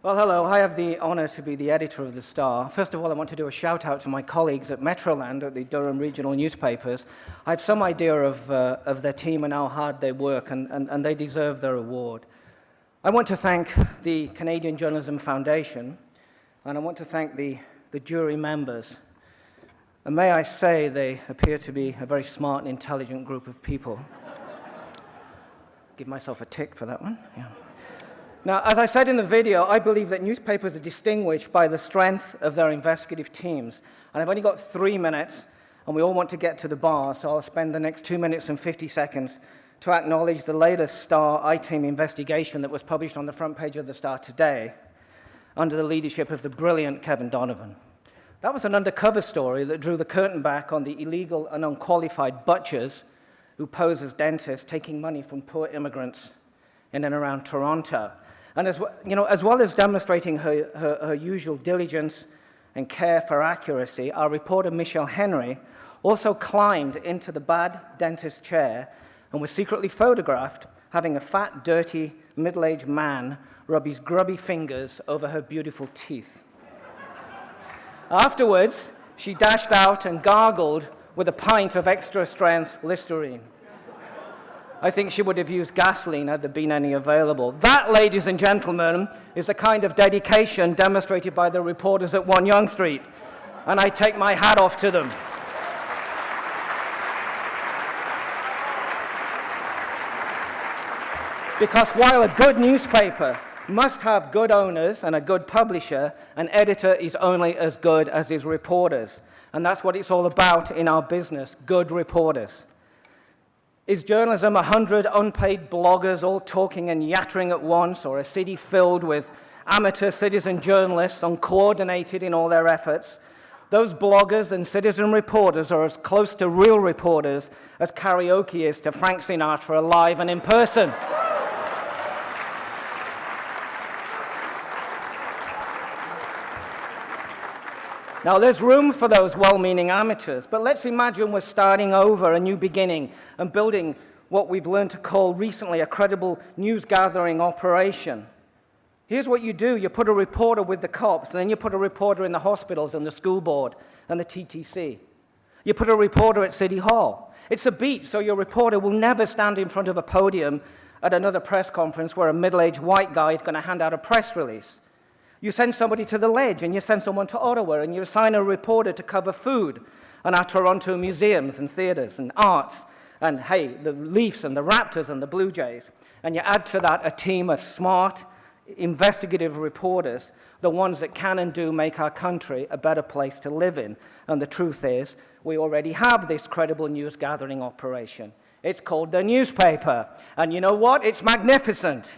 Well, hello. I have the honor to be the editor of The Star. First of all, I want to do a shout-out to my colleagues at Metroland at the Durham regional newspapers. I have some idea of their team and how hard they work, and they deserve their award. I want to thank the Canadian Journalism Foundation, and I want to thank the jury members. And may I say, they appear to be a very smart and intelligent group of people. Give myself a tick for that one. Yeah. Now, as I said in the video, I believe that newspapers are distinguished by the strength of their investigative teams. And I've only got 3 minutes, and we all want to get to the bar, so I'll spend the next 2 minutes and 50 seconds to acknowledge the latest Star I-Team investigation that was published on the front page of the Star today under the leadership of the brilliant Kevin Donovan. That was an undercover story that drew the curtain back on the illegal and unqualified butchers who pose as dentists taking money from poor immigrants in and around Toronto. And as well as demonstrating her usual diligence and care for accuracy, our reporter Michelle Henry also climbed into the bad dentist chair and was secretly photographed having a fat, dirty, middle-aged man rub his grubby fingers over her beautiful teeth. Afterwards, she dashed out and gargled with a pint of extra-strength Listerine. I think she would have used gasoline had there been any available. That, ladies and gentlemen, is the kind of dedication demonstrated by the reporters at 1 Yonge Street, and I take my hat off to them. Because while a good newspaper must have good owners and a good publisher, an editor is only as good as his reporters. And that's what it's all about in our business, good reporters. Is journalism 100 unpaid bloggers all talking and yattering at once, or a city filled with amateur citizen journalists uncoordinated in all their efforts? Those bloggers and citizen reporters are as close to real reporters as karaoke is to Frank Sinatra live and in person. Now, there's room for those well-meaning amateurs, but let's imagine we're starting over, a new beginning, and building what we've learned to call recently a credible news-gathering operation. Here's what you do. You put a reporter with the cops, and then you put a reporter in the hospitals and the school board and the TTC. You put a reporter at City Hall. It's a beat, so your reporter will never stand in front of a podium at another press conference where a middle-aged white guy is going to hand out a press release. You send somebody to the Ledge, and you send someone to Ottawa, and you assign a reporter to cover food and our Toronto museums and theatres and arts, and, hey, the Leafs and the Raptors and the Blue Jays. And you add to that a team of smart, investigative reporters, the ones that can and do make our country a better place to live in. And the truth is, we already have this credible news-gathering operation. It's called the newspaper. And you know what? It's magnificent.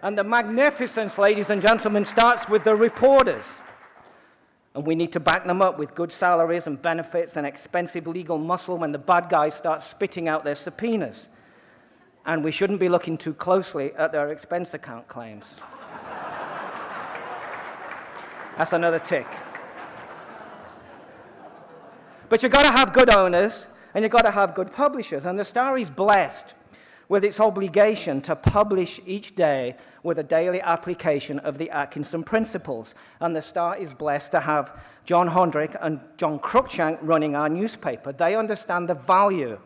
And the magnificence, ladies and gentlemen, starts with the reporters. And we need to back them up with good salaries and benefits and expensive legal muscle when the bad guys start spitting out their subpoenas. And we shouldn't be looking too closely at their expense account claims. That's another tick. But you've got to have good owners, and you've got to have good publishers. And the Star is blessed with its obligation to publish each day with a daily application of the Atkinson Principles. And the Star is blessed to have John Hondrick and John Cruikshank running our newspaper. They understand the value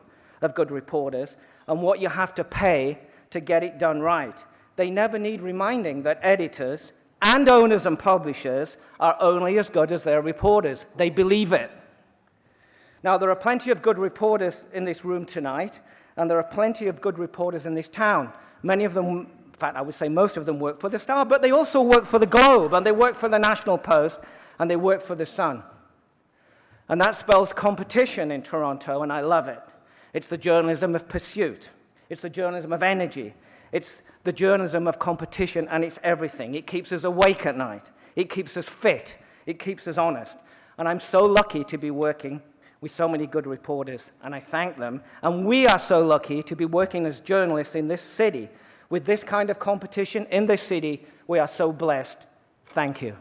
of good reporters and what you have to pay to get it done right. They never need reminding that editors and owners and publishers are only as good as their reporters. They believe it. Now, there are plenty of good reporters in this room tonight, and there are plenty of good reporters in this town. Many of them, in fact, I would say most of them work for the Star, but they also work for the Globe, and they work for the National Post, and they work for the Sun. And that spells competition in Toronto, and I love it. It's the journalism of pursuit. It's the journalism of energy. It's the journalism of competition, and it's everything. It keeps us awake at night. It keeps us fit. It keeps us honest. And I'm so lucky to be working with so many good reporters, and I thank them. And we are so lucky to be working as journalists in this city. With this kind of competition in this city, we are so blessed. Thank you.